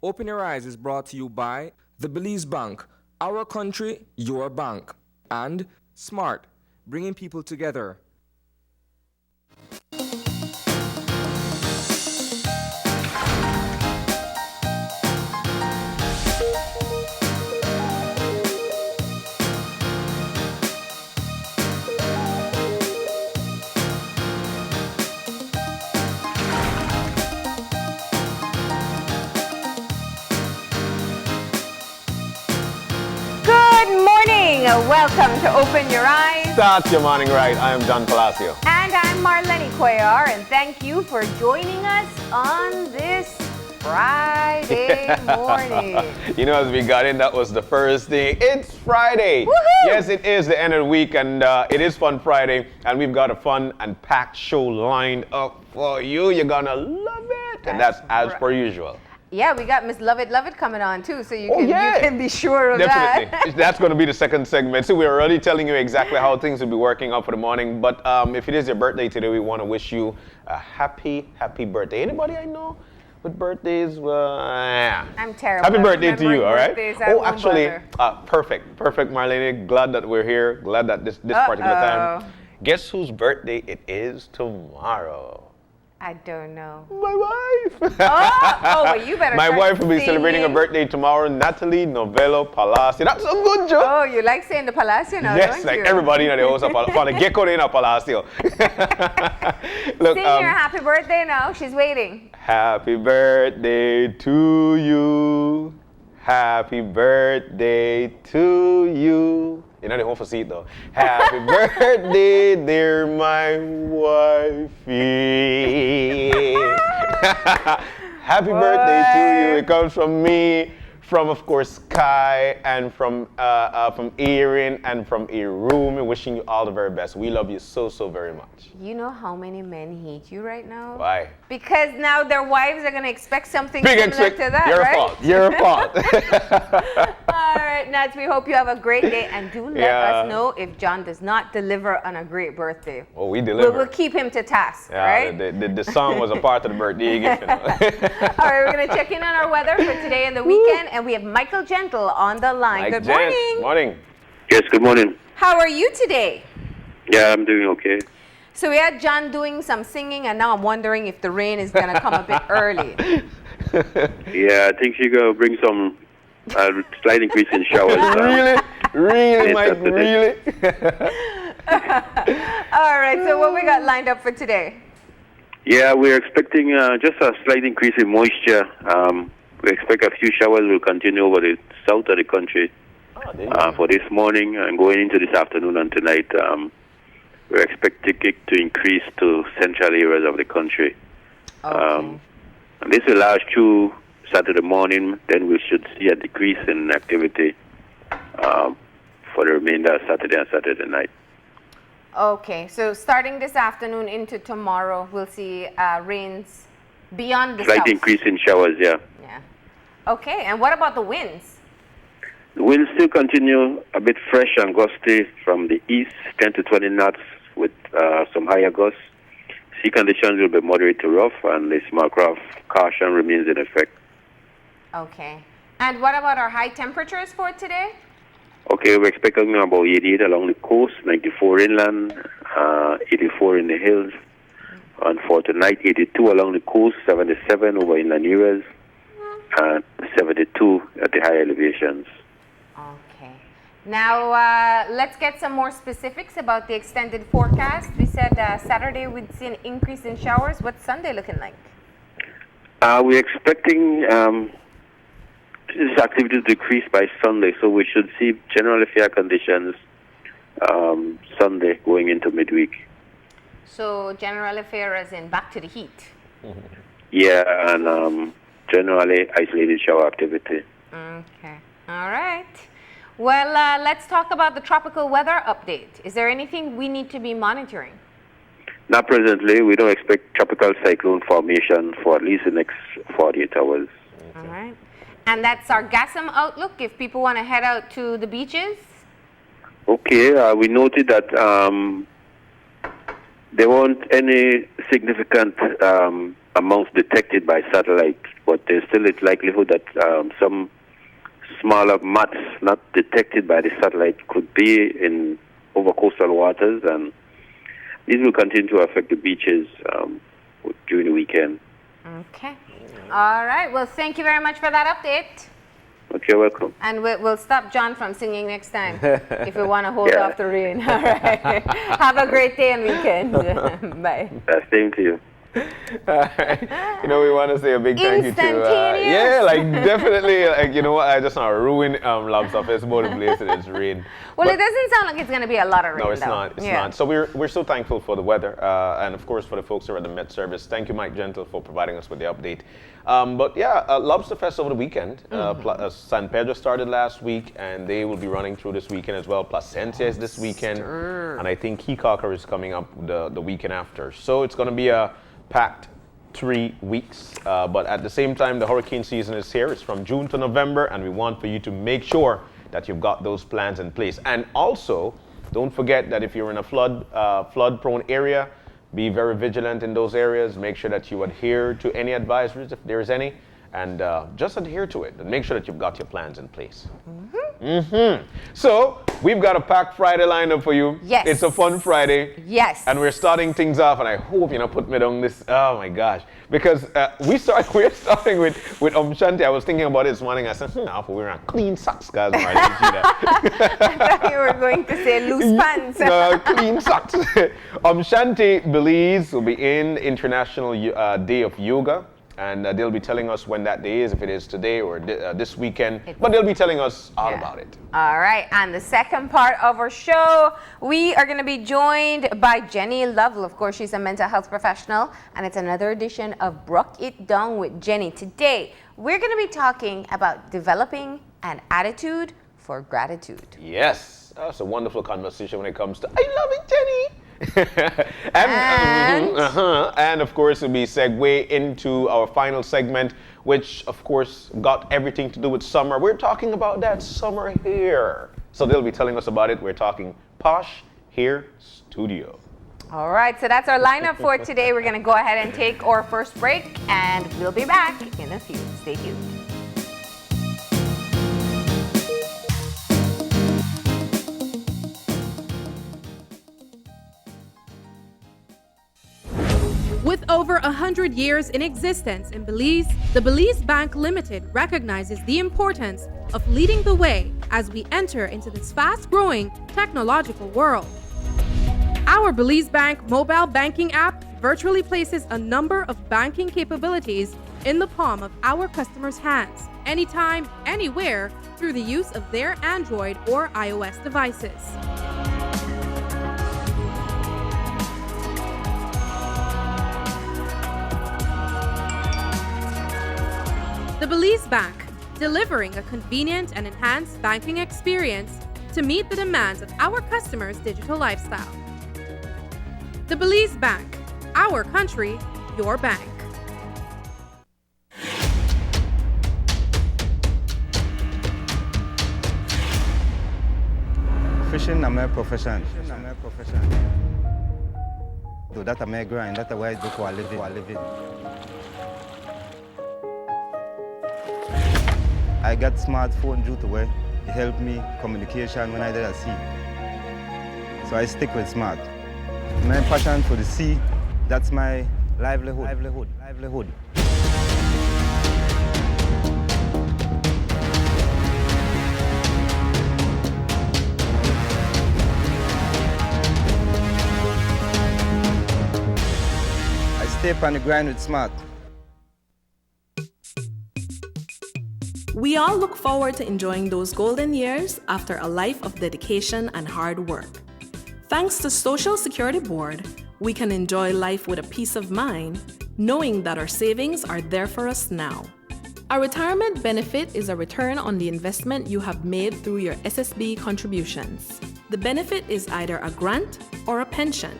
Open Your Eyes is brought to you by the Belize Bank, our country, your bank, and Smart, bringing people together. Welcome to Open Your Eyes. Start your morning right. I am John Palacio. And I'm Marlene Cuellar, and thank you for joining us on this Friday morning. You know, as we got in, that was the first thing. It's Friday. Woohoo! Yes, it is the end of the week, and it is Fun Friday, and we've got a fun and packed show lined up for you. You're gonna love it, and that's as per usual. Yeah, we got Miss Love It coming on too, so you can be sure of Definitely. that. That's going to be the second segment. So we're already telling you exactly how things will be working out for the morning. But if it is your birthday today, we want to wish you a happy birthday. Anybody I know with birthdays? I'm terrible. Happy birthday to you, all right? Oh, actually, perfect, Marlene. Glad that we're here. Glad that this particular time. Guess whose birthday it is tomorrow? I don't know. My wife. Well, you better. My wife will be celebrating her birthday tomorrow. Natalie Novello Palacio. That's a good joke. Oh, you like saying the Palacio now, yes, don't like you? everybody in the house of the gecko in a Palacio. Look, sing your happy birthday now. She's waiting. Happy birthday to you. Happy birthday to you. You know the home for seat though. Happy birthday, dear my wifey. Happy birthday to you. It comes from me, from of course Kai, and from Erin, and from Irumi. Wishing you all the very best. We love you so very much. You know how many men hate you right now? Why? Because now their wives are gonna expect something similar to that, Your right? fault. Your fault. All right, Nats, we hope you have a great day, and do let us know if John does not deliver on a great birthday. Well, we deliver. We'll keep him to task, yeah, right? The song was a part of the birthday gift. You know? All right, we're going to check in on our weather for today and the weekend, and we have Michael Gentle on the line. Good morning. Morning. Yes, good morning. How are you today? Yeah, I'm doing okay. So we had John doing some singing, and now I'm wondering if the rain is going to come a bit early. Yeah, I think she's going to bring some slight increase in showers. Really, Mike, really? All right, so what we got lined up for today? Yeah, we're expecting just a slight increase in moisture. We expect a few showers will continue over the south of the country for this morning and going into this afternoon and tonight. We're expecting it to increase to central areas of the country. Okay. And this will last through Saturday morning. Then we should see a decrease in activity for the remainder of Saturday and Saturday night. Okay, so starting this afternoon into tomorrow, we'll see rains beyond the Slight south. increase in showers, yeah. Yeah. Okay, and what about the winds? The winds still continue a bit fresh and gusty from the east, 10 to 20 knots with some higher gusts. Sea conditions will be moderate to rough, and the small craft caution remains in effect. Okay. And what about our high temperatures for today? Okay, we're expecting about 88 along the coast, 94 inland, 84 in the hills. And for tonight, 82 along the coast, 77 over inland areas, and 72 at the high elevations. Okay. Now, let's get some more specifics about the extended forecast. We said Saturday we'd see an increase in showers. What's Sunday looking like? We're expecting this activity to decrease by Sunday, so we should see generally fair conditions Sunday going into midweek. So generally fair as in back to the heat? Yeah, and generally isolated shower activity. Okay. All right. Well, let's talk about the tropical weather update. Is there anything we need to be monitoring? Not presently. We don't expect tropical cyclone formation for at least the next 48 hours. All right. And that's our sargassum outlook if people want to head out to the beaches? Okay. We noted that there weren't any significant amounts detected by satellite, but there's still a likelihood that some smaller mats not detected by the satellite could be in over coastal waters, and these will continue to affect the beaches during the weekend. Okay. All right. Well, thank you very much for that update. Okay, you're welcome. And we'll stop John from singing next time if we want to hold off the rain. All right. Have a great day and weekend. Bye. Same to you. You know, we want to say a big thank you to definitely, you know what, I just want to ruin Lobster Festival the place in this rain. Well, it doesn't sound like it's going to be a lot of rain. No, it's not. It's not. So we're so thankful for the weather, and of course for the folks who are at the Met Service. Thank you, Mike Gentle, for providing us with the update. But yeah, Lobster Fest over the weekend. San Pedro started last week, and they will be running through this weekend as well. Placencia is this weekend, and I think Keycocker is coming up the weekend after. So it's going to be a packed 3 weeks, but at the same time, the hurricane season is here. It's from June to November, and we want for you to make sure that you've got those plans in place. And also, don't forget that if you're in a flood-prone area, be very vigilant in those areas. Make sure that you adhere to any advisories if there's any, and just adhere to it and make sure that you've got your plans in place. So we've got a packed Friday lineup for you. Yes. It's a fun Friday. Yes. And we're starting things off, and I hope you put me down this. Oh my gosh, because we're starting with Shanti. I was thinking about it this morning. I said, we're wearing clean socks, guys. I thought you were going to say loose pants. Clean socks. Shanti, Belize will be in International Day of Yoga. And they'll be telling us when that day is, if it is today or this weekend. But they'll be telling us all about it. All right. And the second part of our show, we are going to be joined by Jenny Lovell. Of course, she's a mental health professional. And it's another edition of Brook It Down with Jenny. Today, we're going to be talking about developing an attitude for gratitude. Yes. That's a wonderful conversation when it comes to, I love it, Jenny. And of course we'll be segue into our final segment, which of course got everything to do with summer. We're talking about that summer here, so they'll be telling us about it. We're talking Posh Hair Studio. All right, so that's our lineup for today. We're going to go ahead and take our first break, and we'll be back in a few. Stay tuned. With over 100 years in existence in Belize, the Belize Bank Limited recognizes the importance of leading the way as we enter into this fast-growing technological world. Our Belize Bank mobile banking app virtually places a number of banking capabilities in the palm of our customers' hands, anytime, anywhere, through the use of their Android or iOS devices. The Belize Bank, delivering a convenient and enhanced banking experience to meet the demands of our customers' digital lifestyle. The Belize Bank, our country, your bank. Fishing is my profession. So that's my grind. That's why I do for a living. I got smartphone due to where it helped me communication when I did at sea. So I stick with smart. My passion for the sea, that's my livelihood. I stay on the grind with smart. We all look forward to enjoying those golden years after a life of dedication and hard work. Thanks to Social Security Board, we can enjoy life with a peace of mind, knowing that our savings are there for us now. A retirement benefit is a return on the investment you have made through your SSB contributions. The benefit is either a grant or a pension.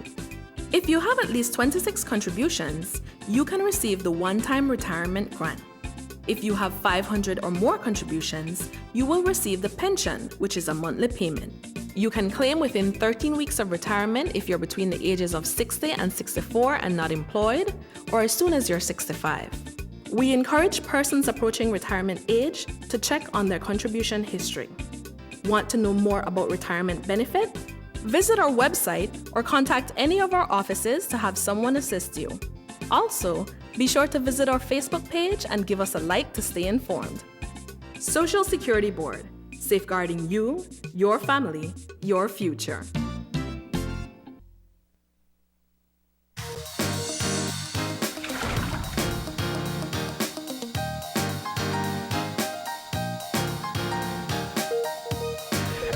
If you have at least 26 contributions, you can receive the one-time retirement grant. If you have 500 or more contributions, you will receive the pension, which is a monthly payment. You can claim within 13 weeks of retirement if you're between the ages of 60 and 64 and not employed, or as soon as you're 65. We encourage persons approaching retirement age to check on their contribution history. Want to know more about retirement benefit? Visit our website or contact any of our offices to have someone assist you. Also, be sure to visit our Facebook page and give us a like to stay informed. Social Security Board, safeguarding you, your family, your future.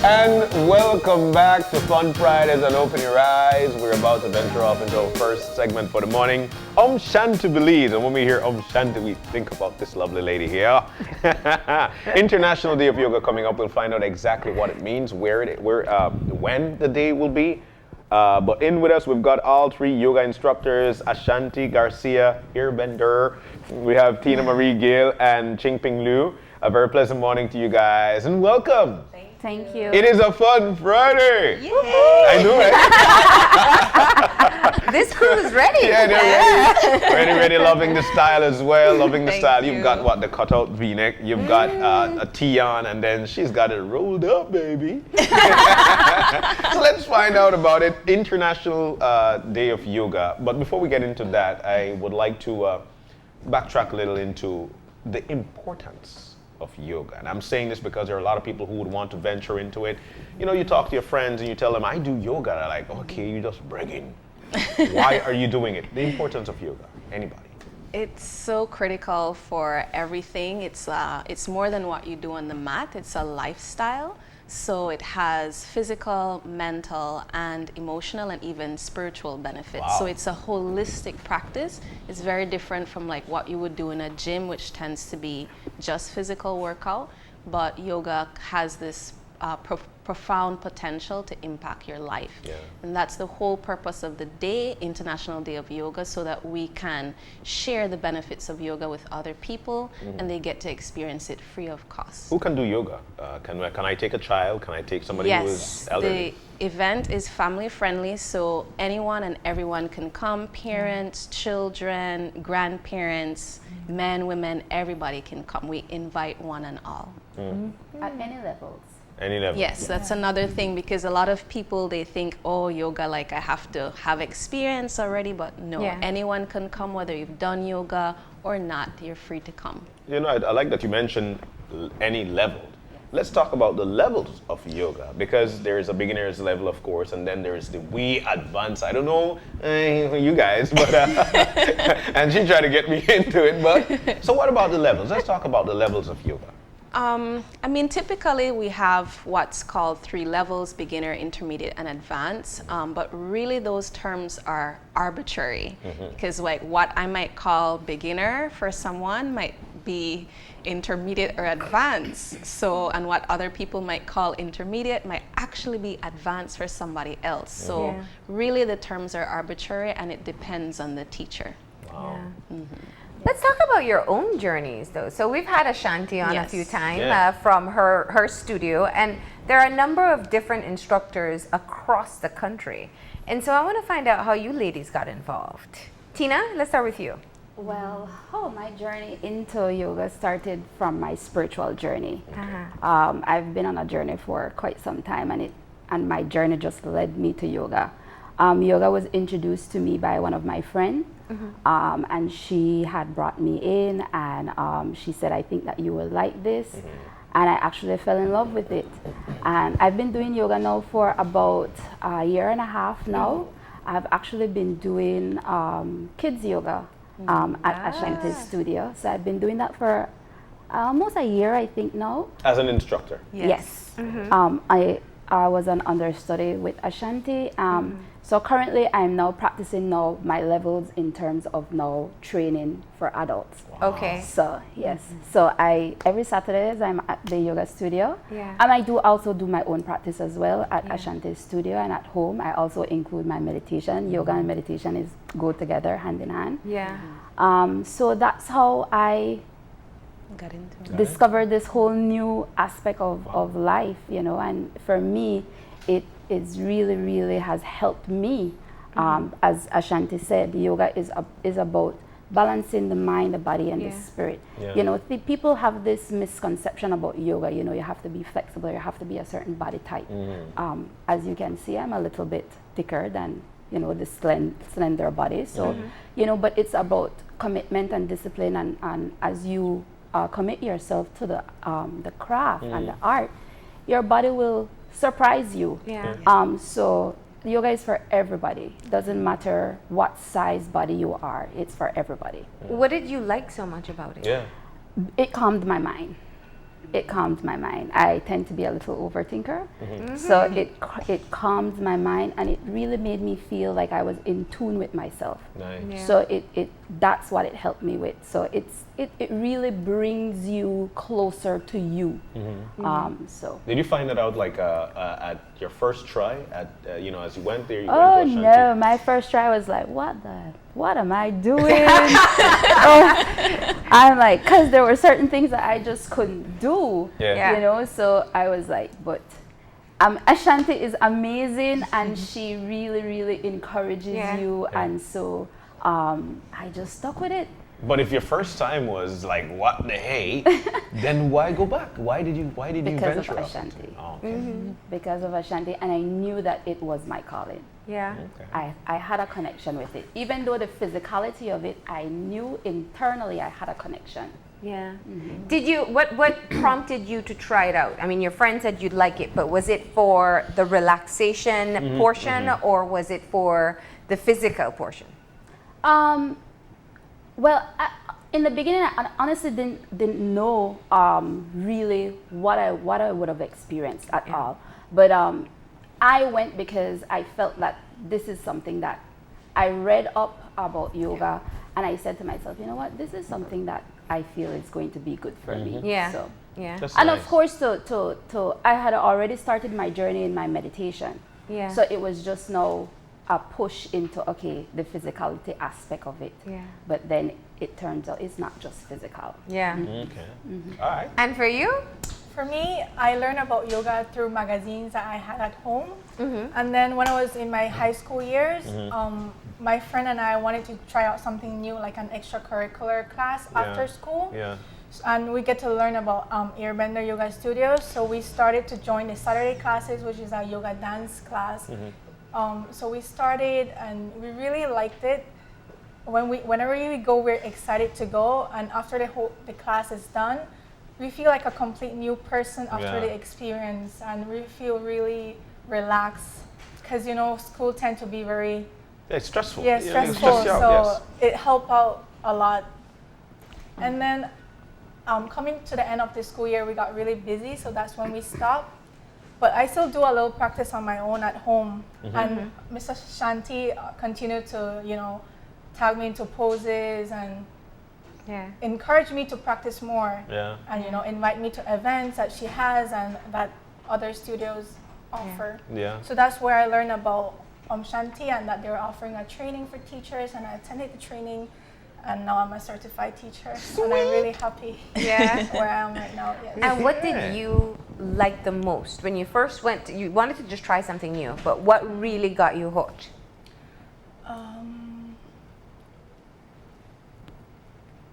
And welcome back to Fun Fridays and Open Your Eyes. We're about to venture off into our first segment for the morning. Shanti, Belize. And when we hear Shanti, we think about this lovely lady here. International Day of Yoga coming up. We'll find out exactly what it means, when the day will be. But in with us, we've got all three yoga instructors, Ashanti, Garcia, Airbender. We have Tina Marie Gill and Qingping Liu. A very pleasant morning to you guys, and welcome. Thank you. It is a fun Friday. Yay. I knew it. This crew is ready. Yeah, they're ready. Loving the style as well. Loving the Thank style. you. You've got what, the cutout V-neck. You've got a tee on, and then she's got it rolled up, baby. So let's find out about it. International Day of Yoga. But before we get into that, I would like to backtrack a little into the importance of yoga. And I'm saying this because there are a lot of people who would want to venture into it. You know, you talk to your friends and you tell them, I do yoga. They're like, okay, you're just bragging. Why are you doing it? The importance of yoga. Anybody? It's so critical for everything. It's more than what you do on the mat. It's a lifestyle. So it has physical, mental, and emotional, and even spiritual benefits. Wow. So it's a holistic practice. It's very different from like what you would do in a gym, which tends to be just physical workout. But yoga has this profound potential to impact your life. Yeah. And that's the whole purpose of the day, International Day of Yoga, so that we can share the benefits of yoga with other people, and they get to experience it free of cost. Who can do yoga? Can I take a child? Can I take somebody who is elderly? The event is family friendly, so anyone and everyone can come. Parents, children, grandparents, men, women, everybody can come. We invite one and all. At any levels. Any level? Yes, that's another thing, because a lot of people, they think, oh, yoga, like I have to have experience already, but no, anyone can come, whether you've done yoga or not, you're free to come. You know, I like that you mentioned any level. Let's talk about the levels of yoga, because there is a beginner's level, of course, and then there's the advanced. I don't know you guys, but and she tried to get me into it. But so, what about the levels? Let's talk about the levels of yoga. I mean, typically we have what's called 3 levels: beginner, intermediate, and advanced. But really, those terms are arbitrary, because like what I might call beginner for someone might be intermediate or advanced. So, and what other people might call intermediate might actually be advanced for somebody else. So, really, the terms are arbitrary, and it depends on the teacher. Wow. Let's talk about your own journeys, though. So we've had Ashanti on a few times from her studio, and there are a number of different instructors across the country. And so I want to find out how you ladies got involved. Tina, let's start with you. Well, my journey into yoga started from my spiritual journey. I've been on a journey for quite some time, and my journey just led me to yoga. Yoga was introduced to me by one of my friends. And she had brought me in, and she said, I think that you will like this. And I actually fell in love with it. And I've been doing yoga now for about a year and a half now. I've actually been doing kids yoga at Ashanti's studio. So I've been doing that for almost a year, I think now. As an instructor? Yes. I was an understudy with Ashanti. So currently I'm now practicing my levels in terms of now training for adults. Wow. Okay. So yes. So every Saturdays I'm at the yoga studio. And I do also do my own practice as well at Ashanti's studio, and at home I also include my meditation. Yoga and meditation go together hand in hand. So that's how I discovered this whole new aspect of life, and for me, it is really has helped me. As Ashanti said, yoga is about balancing the mind, the body, and the spirit. Yeah. You know, people have this misconception about yoga. You know, you have to be flexible, you have to be a certain body type. As you can see, I'm a little bit thicker than, you know, the slender body. So, you know, but it's about commitment and discipline, and as you commit yourself to the craft and the art, your body will surprise you. So yoga is for everybody. Doesn't matter what size body you are, it's for everybody. What did you like so much about it? Yeah. It calmed my mind. It calmed my mind. I tend to be a little overthinker. So it calmed my mind, and it really made me feel like I was in tune with myself. Nice. Yeah. So it that's what it helped me with. So it really brings you closer to you. So. Did you find that out like at your first try? At you know, as you went there, you Oh went to no! Ashanti? My first try was like, what am I doing? I'm like, cause there were certain things that I just couldn't do. Yeah. You know, so I was like, but Ashanti is amazing, and she really encourages you, and so I just stuck with it. But if your first time was like, what the hey, then why go back? Why did you Because venture of out? Ashanti. Oh, okay. Because of Ashanti, and I knew that it was my calling. Yeah. Okay. I had a connection with it. Even though the physicality of it, I knew internally I had a connection. Yeah. Did you, what prompted you to try it out? I mean, your friend said you'd like it, but was it for the relaxation portion, or was it for the physical portion? Well, in the beginning, I honestly didn't know really what I would have experienced at all. But I went because I felt that this is something that I read up about yoga, and I said to myself, you know what, this is something that I feel is going to be good for me. Yeah. So, Yeah. That's and nice. of course, to I had already started my journey in my meditation. Yeah. So it was just now a push into, okay, the physicality aspect of it. Yeah. But then it turns out it's not just physical. Yeah. Okay. All right. And for you? For me, I learned about yoga through magazines that I had at home. And then when I was in my high school years, my friend and I wanted to try out something new, like an extracurricular class after school. Yeah. And we get to learn about Airbender Yoga Studios. So we started to join the Saturday classes, which is a yoga dance class. So we started, and we really liked it. Whenever we go, we're excited to go. And after the class is done, we feel like a complete new person after the experience, and we feel really relaxed. Because, you know, school tend to be very It's stressful. Yeah, You know, stressful. it stresses you out, So it helped out a lot. And then coming to the end of the school year, we got really busy, so that's when we stopped. But I still do a little practice on my own at home. And Mr. Shanti continued to, you know, tag me into poses and encourage me to practice more. Yeah. And, you know, invite me to events that she has and that other studios offer. Yeah. So that's where I learned about Shanti, and that they were offering a training for teachers, and I attended the training, and now I'm a certified teacher. And I'm really happy where I am right now. Yes. And what did you like the most? When you first went, you wanted to just try something new, but what really got you hooked?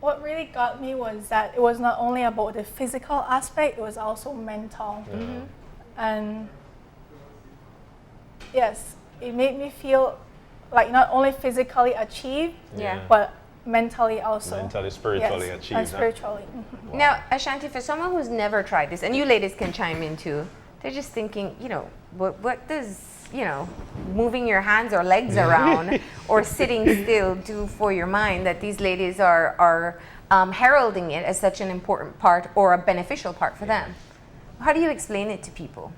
What really got me was that it was not only about the physical aspect, it was also mental. And yes, it made me feel like not only physically achieved, but mentally also. Mentally, spiritually yes, achieved. and spiritually. Wow. Now, Ashanti, for someone who's never tried this, and you ladies can chime in too, they're just thinking, you know, what does, you know, moving your hands or legs around or sitting still do for your mind, that these ladies are heralding it as such an important part or a beneficial part for them? How do you explain it to people?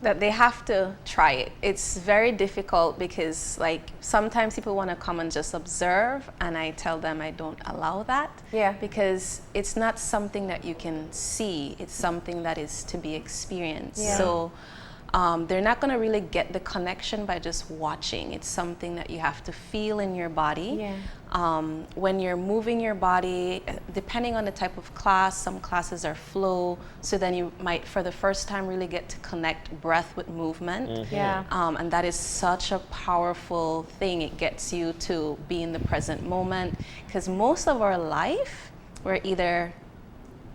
That they have to try it. It's very difficult because, like, sometimes people want to come and just observe, and I tell them I don't allow that. Yeah. Because it's not something that you can see. It's something that is to be experienced. Yeah. So they're not going to really get the connection by just watching. It's something that you have to feel in your body. Yeah. When you're moving your body, depending on the type of class, some classes are flow, so then you might, for the first time, really get to connect breath with movement. Yeah. And that is such a powerful thing. It gets you to be in the present moment, because most of our life, we're either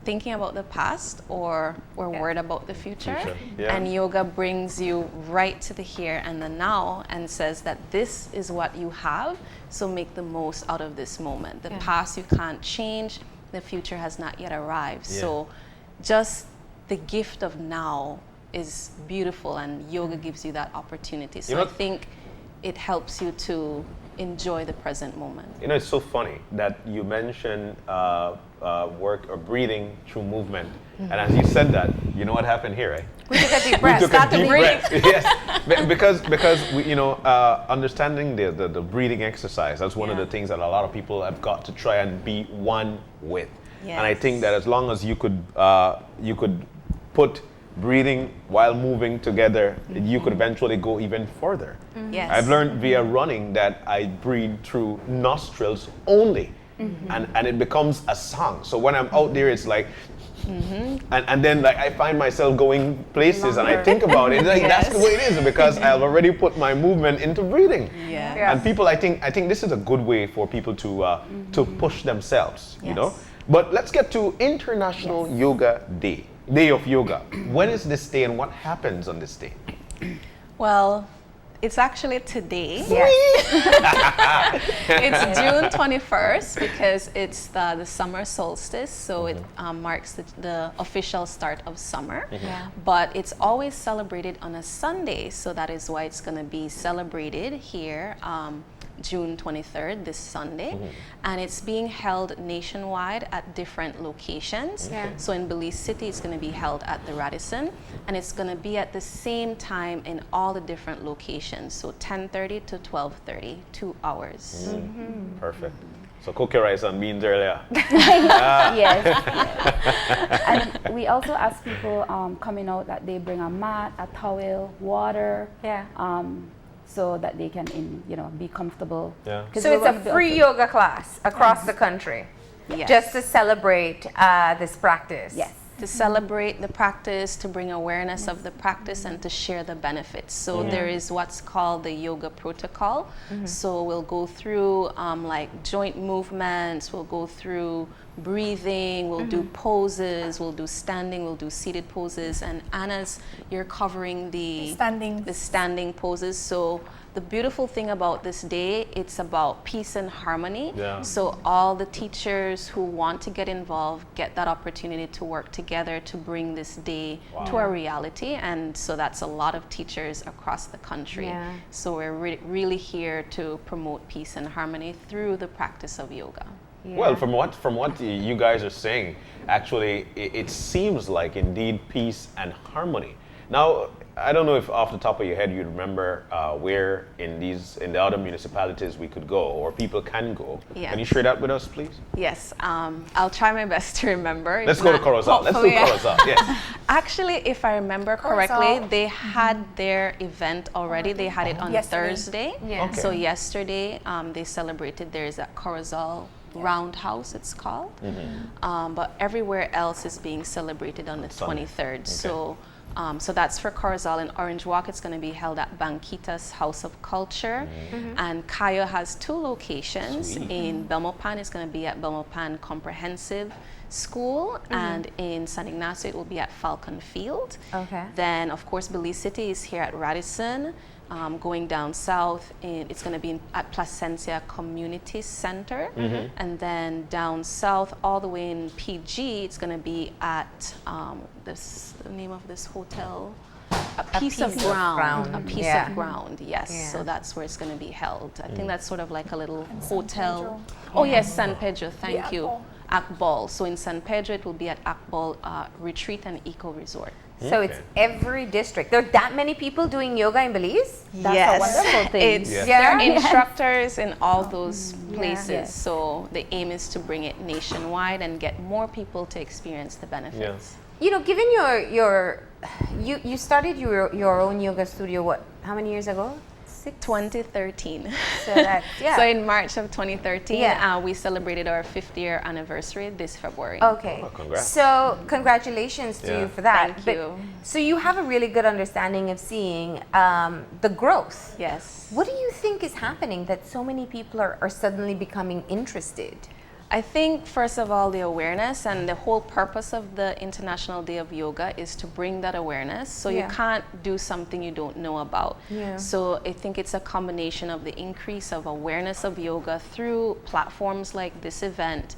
thinking about the past or we're worried about the future. Yeah. And yoga brings you right to the here and the now and says that this is what you have, so make the most out of this moment. The past you can't change, the future has not yet arrived. So just the gift of now is beautiful, and yoga gives you that opportunity. So I think it helps you to enjoy the present moment. You know, it's so funny that you mentioned work or breathing through movement. And as you said that, you know what happened here, right? We took a deep breath. We took Start a to deep breathe. breath. Yes, because we, understanding the breathing exercise, that's one of the things that a lot of people have got to try and be one with. Yes. And I think that as long as you could put breathing while moving together, you could eventually go even further. Yes. I've learned via running that I breathe through nostrils only, and it becomes a song. So when I'm out there, it's like, and then like I find myself going places and I think about it. Like that's the way it is, because I've already put my movement into breathing. Yeah. Yes. And people, I think this is a good way for people to push themselves. You know. But let's get to International Yoga Day. Day of Yoga. When is this day and what happens on this day? Well, it's actually today. Yes. It's June 21st because it's the summer solstice, so it marks the official start of summer. But it's always celebrated on a Sunday, so that is why it's going to be celebrated here June 23rd, this Sunday. And it's being held nationwide at different locations. So in Belize City, it's going to be held at the Radisson, and it's going to be at the same time in all the different locations. So 10:30 to 12:30, 2 hours. Perfect. So cook your rice and beans earlier. Yes. And we also ask people coming out that they bring a mat, a towel, water. So that they can, be comfortable. So it's a free yoga class across the country, just to celebrate this practice. Yes. To celebrate the practice, to bring awareness of the practice, and to share the benefits. So there is what's called the yoga protocol. So we'll go through like joint movements, we'll go through breathing, we'll do poses, we'll do standing, we'll do seated poses, and Anna's, you're covering the standing poses. So the beautiful thing about this day, it's about peace and harmony. So all the teachers who want to get involved get that opportunity to work together to bring this day to a reality. And so that's a lot of teachers across the country. So we're really here to promote peace and harmony through the practice of yoga. Well, from what you guys are saying, actually, it seems like indeed peace and harmony. Now, I don't know if off the top of your head you remember where in the other municipalities we could go or people can go. Can you share that with us, please? Yes, I'll try my best to remember. Let's go to Corozal. Let's do Corozal. Yes. Actually, if I remember correctly, they had their event already. They had it on Thursday. So yesterday they celebrated theirs at Corozal Roundhouse, it's called. But everywhere else is being celebrated on the 23rd. So that's for Corozal. In Orange Walk, it's going to be held at Banquita's House of Culture. And Cayo has 2 locations. In Belmopan, it's going to be at Belmopan Comprehensive School, and in San Ignacio, it will be at Falcon Field. Then, of course, Belize City is here at Radisson. Going down south, it's going to be at Placencia Community Center. And then down south, all the way in PG, it's going to be at the name of this hotel, A Piece of Ground. A Piece of Ground, yes. So that's where it's going to be held. I think that's sort of like a little hotel. Oh yes, San Pedro, thank you. Akbal. So in San Pedro, it will be at Akbal Retreat and Eco Resort. So it's every district. There are that many people doing yoga in Belize? That's a wonderful thing. There are instructors in all those places. So the aim is to bring it nationwide and get more people to experience the benefits. You know, given you started your own yoga studio, how many years ago? 2013. So that's, yeah. So in March of 2013, Yeah. we celebrated our 5th year anniversary this February. Okay. Oh, congrats. So congratulations to you for that. Thank But- you. So you have a really good understanding of seeing the growth. Yes. What do you think is happening that so many people are suddenly becoming interested? I think, first of all, the awareness, and the whole purpose of the International Day of Yoga is to bring that awareness. So you can't do something you don't know about. Yeah. So I think it's a combination of the increase of awareness of yoga through platforms like this event,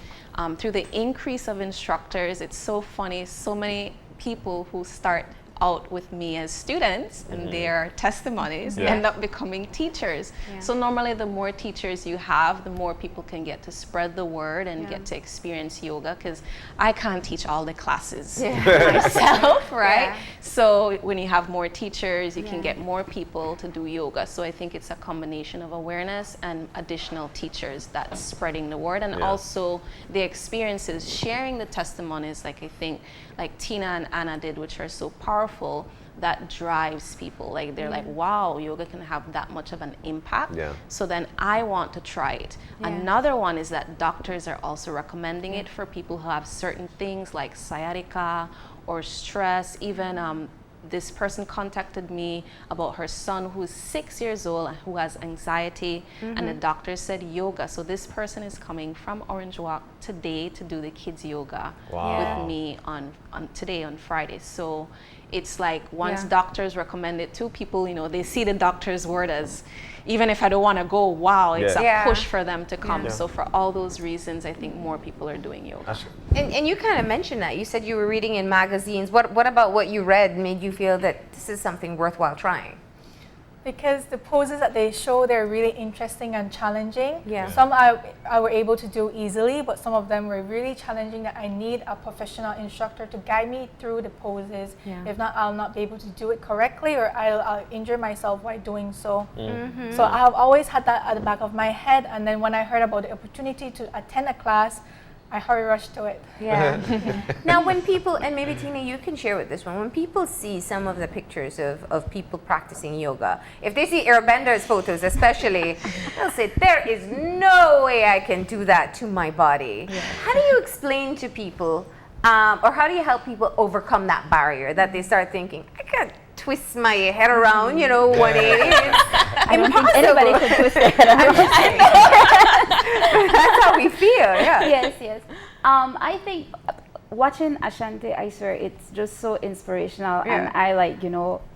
through the increase of instructors. It's so funny, so many people who start out with me as students and their testimonies end up becoming teachers. So normally the more teachers you have, the more people can get to spread the word and get to experience yoga, because I can't teach all the classes myself, right? Yeah. So when you have more teachers, you can get more people to do yoga. So I think it's a combination of awareness and additional teachers that's spreading the word, and also the experiences, sharing the testimonies, like I think like Tina and Anna did, which are so powerful, that drives people. Like they're like, wow, yoga can have that much of an impact. Yeah. So then I want to try it. Another one is that doctors are also recommending it for people who have certain things like sciatica or stress. Even this person contacted me about her son who's 6 years old and who has anxiety, and the doctor said yoga. So this person is coming from Orange Walk today to do the kids yoga with me on today on Friday. So it's like once doctors recommend it to people, you know, they see the doctor's word as, even if I don't want to go, wow, it's a push for them to come. So for all those reasons, I think more people are doing yoga. And you kind of mentioned that. You said you were reading in magazines. What about what you read made you feel that this is something worthwhile trying? Because the poses that they show, they're really interesting and challenging. Yeah. Some I were able to do easily, but some of them were really challenging that I need a professional instructor to guide me through the poses. Yeah. If not, I'll not be able to do it correctly, or I'll injure myself while doing so. So I have always had that at the back of my head, and then when I heard about the opportunity to attend a class, I hurry rushed to it. Yeah. Now, when people, and maybe Tina, you can share with this one, when people see some of the pictures of people practicing yoga, if they see Airbender's photos especially, they'll say, there is no way I can do that to my body. Yeah. How do you explain to people, or how do you help people overcome that barrier that they start thinking, I can't twist my head around, 180. I don't think anybody could twist their head around. That's how we feel, yeah. Yes. I think watching Ashanti, I swear, it's just so inspirational, and I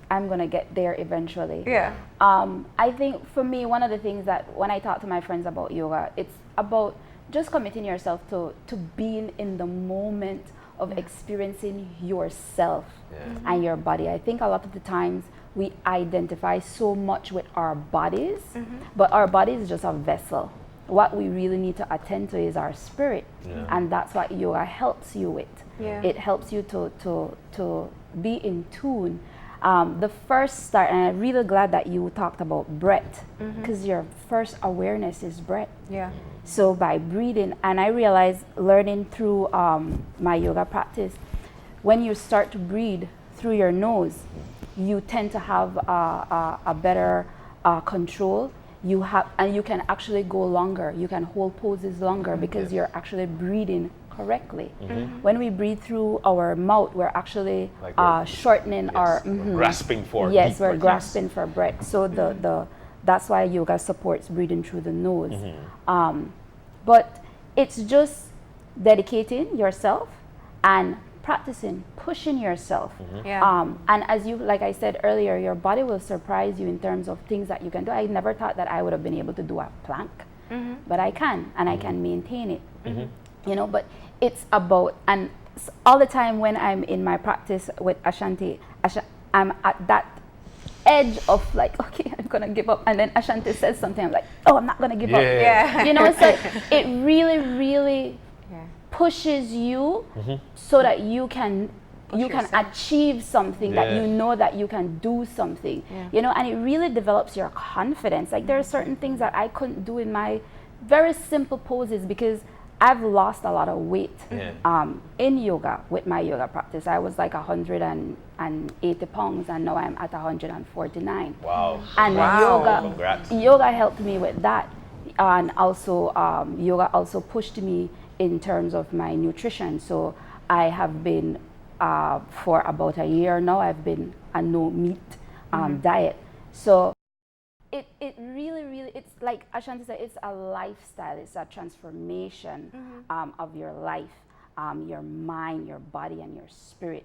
I'm gonna get there eventually. Yeah. I think for me, one of the things that when I talk to my friends about yoga, it's about just committing yourself to being in the moment of experiencing yourself and your body. I think a lot of the times we identify so much with our bodies, but our body is just a vessel. What we really need to attend to is our spirit, and that's what yoga helps you with. It helps you to be in tune. The first start, and I'm really glad that you talked about breath, because your first awareness is breath. Yeah. So by breathing, and I realized learning through my yoga practice, when you start to breathe through your nose, you tend to have a better control. And you can actually go longer. You can hold poses longer because you're actually breathing correctly. When we breathe through our mouth, we're actually shortening our grasping for yes, deep we're breath. grasping for breath. So that's why yoga supports breathing through the nose. But it's just dedicating yourself and practicing, pushing yourself. And as you, like I said earlier, your body will surprise you in terms of things that you can do. I never thought that I would have been able to do a plank, but I can, and I can maintain it. But it's about, and all the time when I'm in my practice with Ashanti, I'm at that edge of like, okay, I'm gonna give up, and then Ashanti says something, I'm like, oh, I'm not gonna give up. So it really, really pushes you so that you can achieve something, that you know that you can do something, and it really develops your confidence. Like there are certain things that I couldn't do in my very simple poses because I've lost a lot of weight in yoga with my yoga practice. I was like 180 pounds, and now I'm at 149. Wow. And Congrats. yoga helped me with that. And also, yoga also pushed me in terms of my nutrition. So I have been, for about a year now, I've been a no meat diet. So it really, it's like Ashanti said, it's a lifestyle, it's a transformation of your life, your mind, your body, and your spirit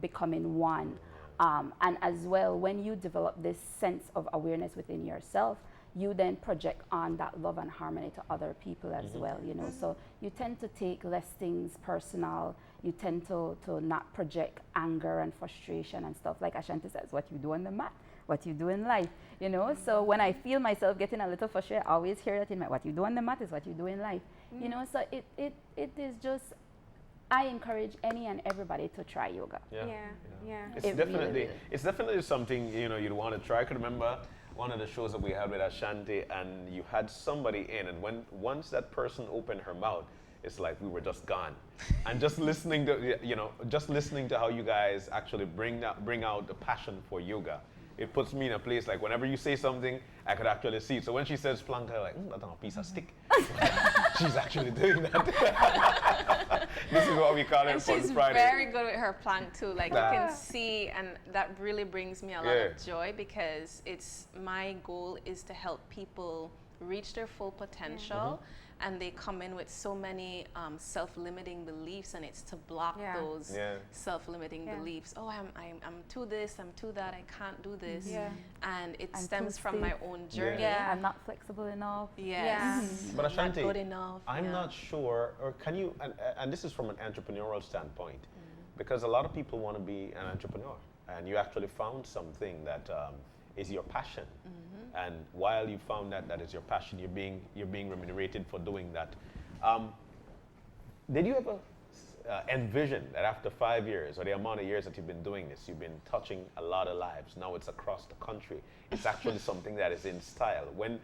becoming one. And as well, when you develop this sense of awareness within yourself, you then project on that love and harmony to other people as well, you know. So you tend to take less things personal. You tend to not project anger and frustration and stuff. Like Ashanti says, what you do on the mat, what you do in life, you know. So when I feel myself getting a little frustrated, I always hear that in my, what you do on the mat is what you do in life, you know. So it is just, I encourage any and everybody to try yoga. It's definitely something, you know, you'd want to try. I could remember one of the shows that we had with Ashanti, and you had somebody in, and once that person opened her mouth, it's like we were just gone. And just listening to, you know, just listening to how you guys actually bring out the passion for yoga, it puts me in a place like whenever you say something, I could actually see it. So when she says plank, I'm like, that's not a piece of stick. She's actually doing that. This is what we call it Fun She's Friday. very good with her plank too. Like you can see, and that really brings me a lot of joy, because my goal is to help people reach their full potential. And they come in with so many self-limiting beliefs, and it's to block those self-limiting beliefs. Oh, I'm too this, I'm too that, I can't do this. And it stems from my own journey. I'm not flexible enough. But Ashanti, not good enough. I'm not sure, or can you, and this is from an entrepreneurial standpoint, because a lot of people want to be an entrepreneur, and you actually found something that is your passion. And while you found that is your passion, you're being remunerated for doing that. Did you ever envision that after 5 years, or the amount of years that you've been doing this, you've been touching a lot of lives? Now it's across the country. It's actually something that is in style. When,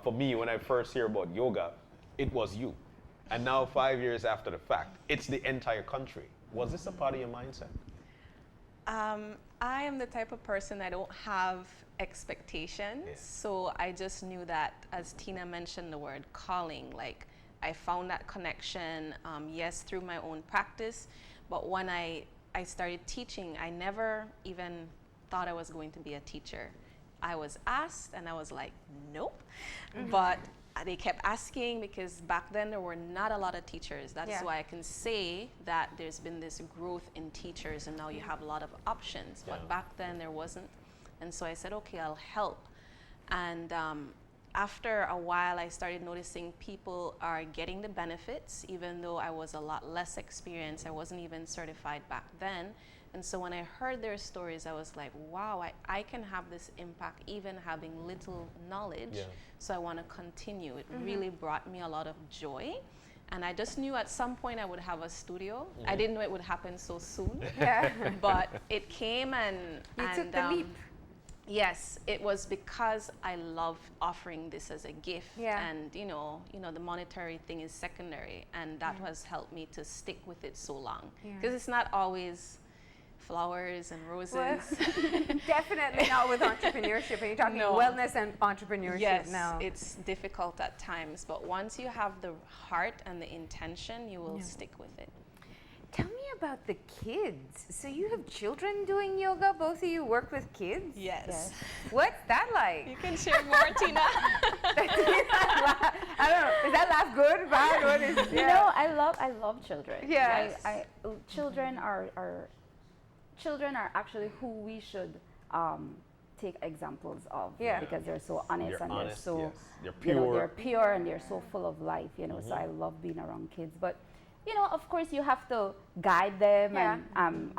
for me, when I first hear about yoga, it was you. And now 5 years after the fact, it's the entire country. Was this a part of your mindset? I am the type of person, I don't have expectations. So I just knew that, as Tina mentioned the word calling, like I found that connection, yes, through my own practice. But when I started teaching, I never even thought I was going to be a teacher. I was asked and I was like, nope. But they kept asking, because back then there were not a lot of teachers. That's why I can say that there's been this growth in teachers, and now you have a lot of options. But back then there wasn't. And so I said, okay, I'll help. And after a while, I started noticing people are getting the benefits, even though I was a lot less experienced. I wasn't even certified back then. And so when I heard their stories, I was like, wow, I can have this impact even having little knowledge. So I want to continue. It really brought me a lot of joy. And I just knew at some point I would have a studio. I didn't know it would happen so soon. But it came, and you took the leap. Yes, it was because I love offering this as a gift. And you know, the monetary thing is secondary, and that has helped me to stick with it so long. Because it's not always flowers and roses. Well, definitely not with entrepreneurship. And you're talking wellness and entrepreneurship now. It's difficult at times, but once you have the heart and the intention, you will stick with it. Tell me about the kids. So you have children doing yoga? Both of you work with kids? Yes. What's that like? You can share more, Tina. I don't know. Is that laugh good, bad? What is? You know, I love children. Yes. Children are actually who we should take examples of, because they're so honest, they're so they're pure. You know, they're pure, and they're so full of life. You know, so I love being around kids, but. You know, of course, you have to guide them and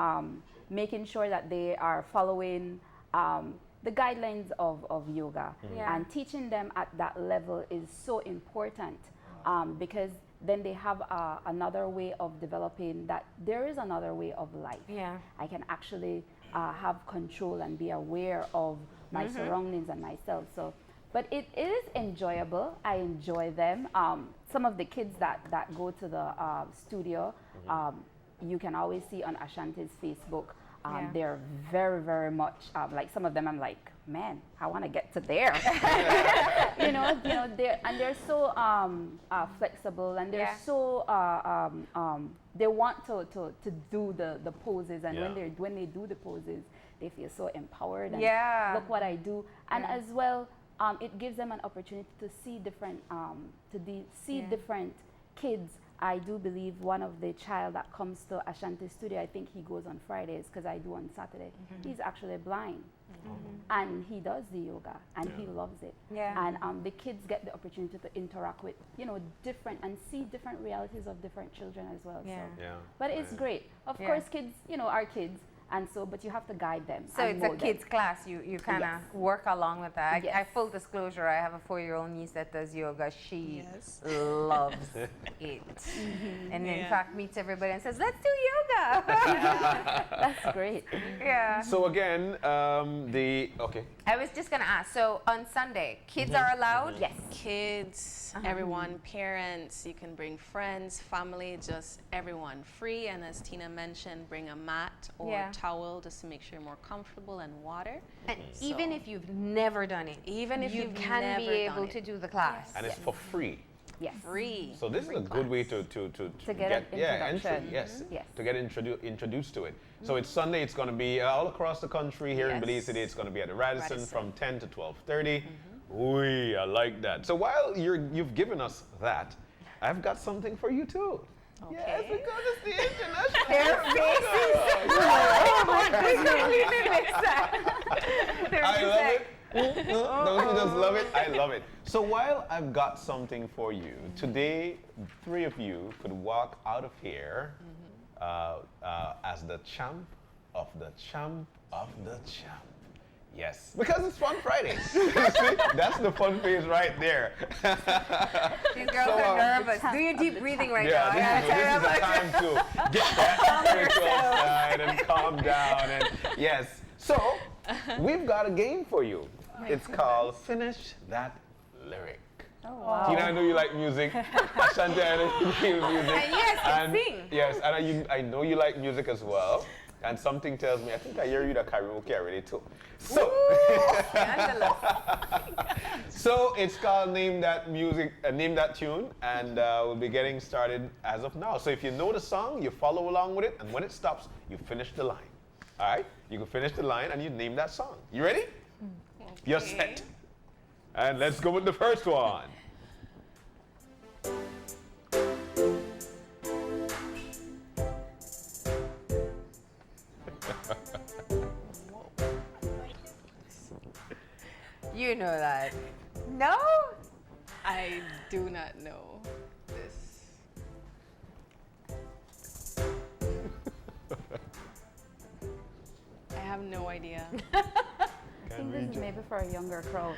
making sure that they are following the guidelines of yoga. And teaching them at that level is so important, because then they have another way of developing, that there is another way of life. I can actually have control and be aware of my surroundings and myself. So but it is enjoyable. I enjoy them. Some of the kids that go to the studio, you can always see on Ashanti's Facebook. They're very, very much like some of them. I'm like, man, I want to get to there. they're so flexible, and they're so they want to do the poses, and when they do the poses, they feel so empowered. And look what I do, and as well, it gives them an opportunity to see different different kids. I do believe one of the child that comes to Ashanti studio, I think he goes on Fridays because I do on Saturday. He's actually blind, and he does the yoga, and he loves it. And the kids get the opportunity to interact with different and see different realities of different children as well. But it's great. Of course, kids are kids. And so, but you have to guide them. So it's a kids class. You kind of work along with that. I full disclosure, I have a 4-year-old niece that does yoga. She loves it, and in fact meets everybody and says, "Let's do yoga." That's great. So again, I was just gonna ask. So on Sunday, kids are allowed. Yes, kids, everyone, parents. You can bring friends, family, just everyone, free. And as Tina mentioned, bring a mat or towel just to make sure you're more comfortable, and water. And even if you've never done it, even if you you've can never be able to do the class. and it's for free. Yes. Free. So this is a good way to get entry. Yes. To get introduced to it. So it's Sunday. It's going to be all across the country here in Belize City. It's going to be at the Radisson from 10 to 12:30. I like that. So while you've given us that, I've got something for you too. Okay. Yes, because it's the international. Their faces. Oh my goodness. I love it. Those who just love it, I love it. So while I've got something for you, today 3 of you could walk out of here as the champ of the champ of the champ. Yes, because it's Fun Friday. That's the fun phase right there. These girls are nervous. Do your deep breathing right now. This is the time to get that spiritual side and calm down. And yes, so we've got a game for you. It's called Finish That Lyric. Oh, wow. Tina, I know you like music. Shanti, I know you like music. And yes, you sing. Yes, and I know you like music as well. And something tells me, I think I hear you the karaoke already too. So, so it's called Name That Music, Name That Tune, and we'll be getting started as of now. So if you know the song, you follow along with it, and when it stops, you finish the line. All right? You can finish the line and you name that song. You ready? Okay. You're set. And let's go with the first one. You know that. No? I do not know this. I have no idea. I think this is maybe for a younger crowd.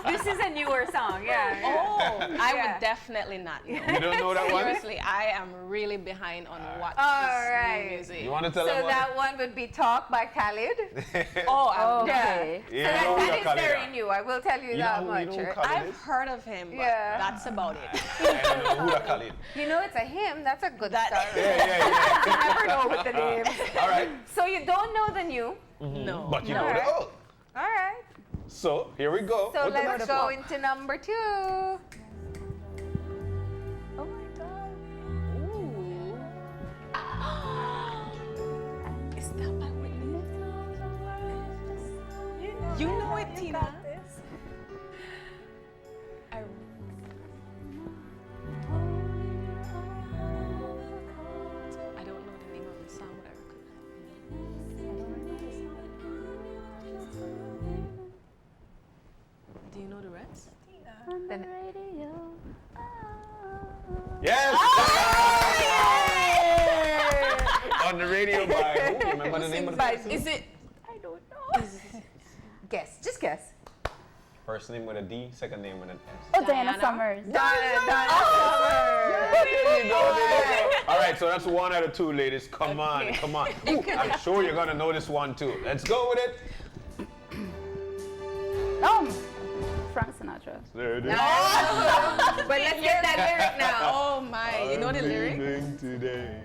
This is a newer song, I would definitely not know. You don't know that one? Seriously, I am really behind on what right. new music. You want to tell them So what? that one would be Talk by Khalid. Okay. Yeah. So that is very new, I will tell you that much. You know who Khalid I've is? heard of him, but that's about it. I don't know who that Khalid. You know it's a hymn, that's a good start. Yeah. You never know with the names. All right. So you don't know the new. No. But you know the old. All right. So here we go. So What's the let's next go one? into number 2. Oh my God. Ooh. Is that by Whitney? You know it, Tina. I don't know the name of the song, but I do you know the rest? On the radio. Yes! On the radio by who? Remember the name of the person? Is it? I don't know. Guess, just guess. First name with a D, second name with an S. Oh, Diana Summers. Donna There you go. All right, so that's 1 out of 2, ladies. Come on. Ooh, I'm sure you're going to know this one too. Let's go with it. Frank Sinatra. But let's get that lyric now. Oh my, you know the lyric? Leaving today.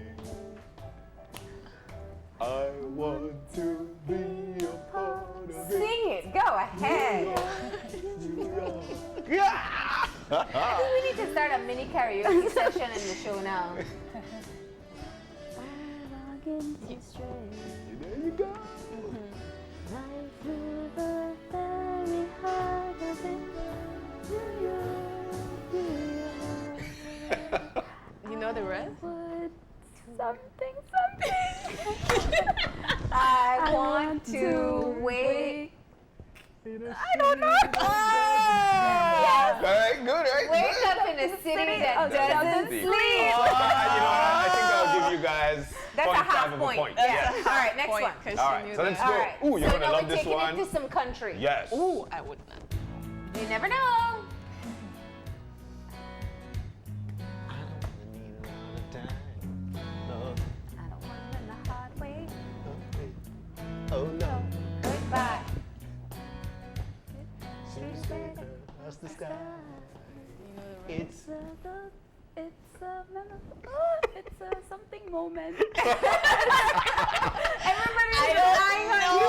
I want to be a part of it. Sing it. Go ahead. I think we need to start a mini karaoke session in the show now. There you go. You know the rest? Something. I want to wake. I don't know. All right, good, right? Wake up in a city that doesn't sleep. You know what? I think I'll give you guys That's a half point. Yeah. Yes. All right, next one. All right, so let's go. All right. Ooh, you're so gonna now love we're this taking one. it to some country. Yes. Ooh, I would not. You never know. I don't want to learn the hard way. Oh no. Goodbye. That's the sky. It's a something moment. Everybody's relying on you.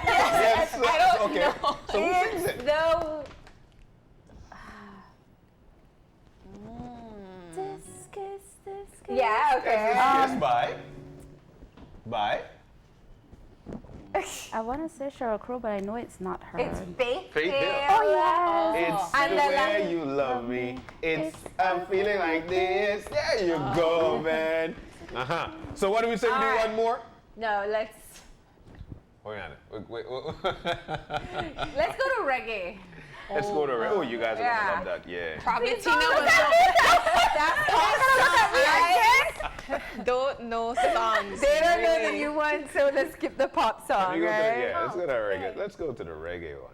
Yes, I don't okay. know. So who sings it? Yeah, okay. Yes, bye. I want to say Sheryl Crow, but I know it's not her. It's Faith Faith Hill. Hill. Oh, yeah. It's And the the way you love me. I'm feeling like this. There you go, man. So what do we say? We do right. one more? No, let's Wait. let's go to reggae. Let's go to. Oh, you guys are gonna love that. Yeah. Probably Tina was don't know songs. They don't know the really. new one, so let's skip the pop song, We go to, right? yeah, let's go to reggae. Let's go to the reggae one.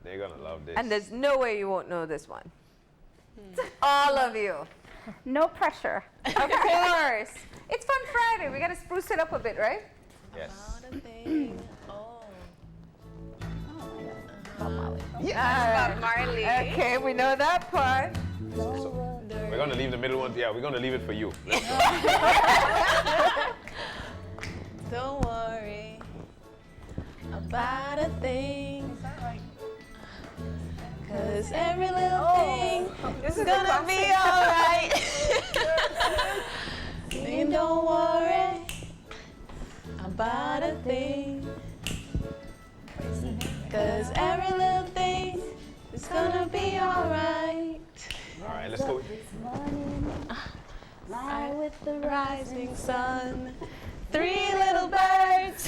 They're gonna love this. And there's no way you won't know this one. All of you. No pressure. Of course. It's Fun Friday. We gotta spruce it up a bit, right? Yes. Bob Marley. Okay, we know that part. We're gonna leave the middle one. Yeah, we're gonna leave it for you. Let's go. Don't worry about a thing. Cause every little thing is gonna be alright. And don't worry about a thing. Cause every little thing is gonna be alright. Alright, let's go. Fly with the rising sun. 3 little birds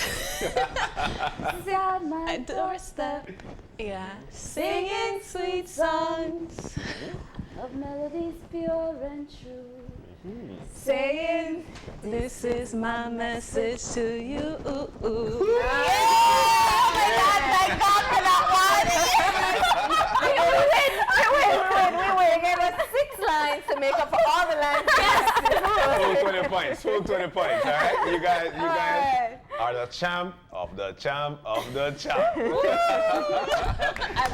At my at doorstep. Yeah, singing sweet songs. of melodies pure and true. Saying, this is my message to you. We gave us 6 lines to make up for all the lines. Full 20 points. Full 20 points. All right, you guys are the champ of the champ of the champ. And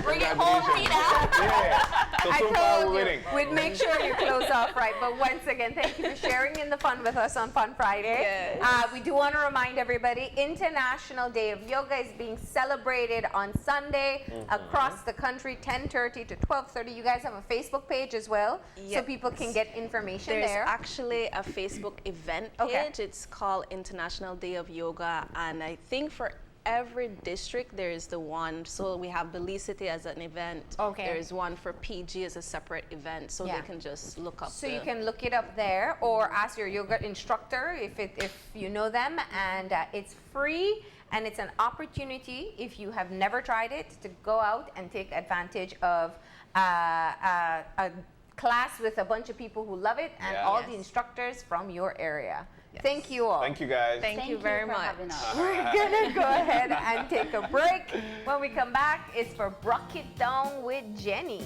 bring it home, Peter. Yeah. So I far told we're you, winning. we'd make sure you close off right. But once again, thank you for sharing in the fun with us on Fun Friday. Yes. We do want to remind everybody, International Day of Yoga is being celebrated on Sunday across the country, 10:30 to 12:30. You guys have a Facebook page as well, so Yes. people can get information There's there. actually a Facebook event page. Okay. It's called International Day of Yoga, and I think for every district there is the one. So we have Belize City as an event. Okay. There's one for PG as a separate event, so Yeah. they can just look up. So you can look it up there, or ask your yoga instructor if you know them, and it's free, and it's an opportunity if you have never tried it to go out and take advantage of a class with a bunch of people who love it and all the instructors from your area. Thank you all. Thank you guys. Thank you very for much. having us. We're gonna go ahead and take a break. When we come back, it's for Brock It Down with Jenny.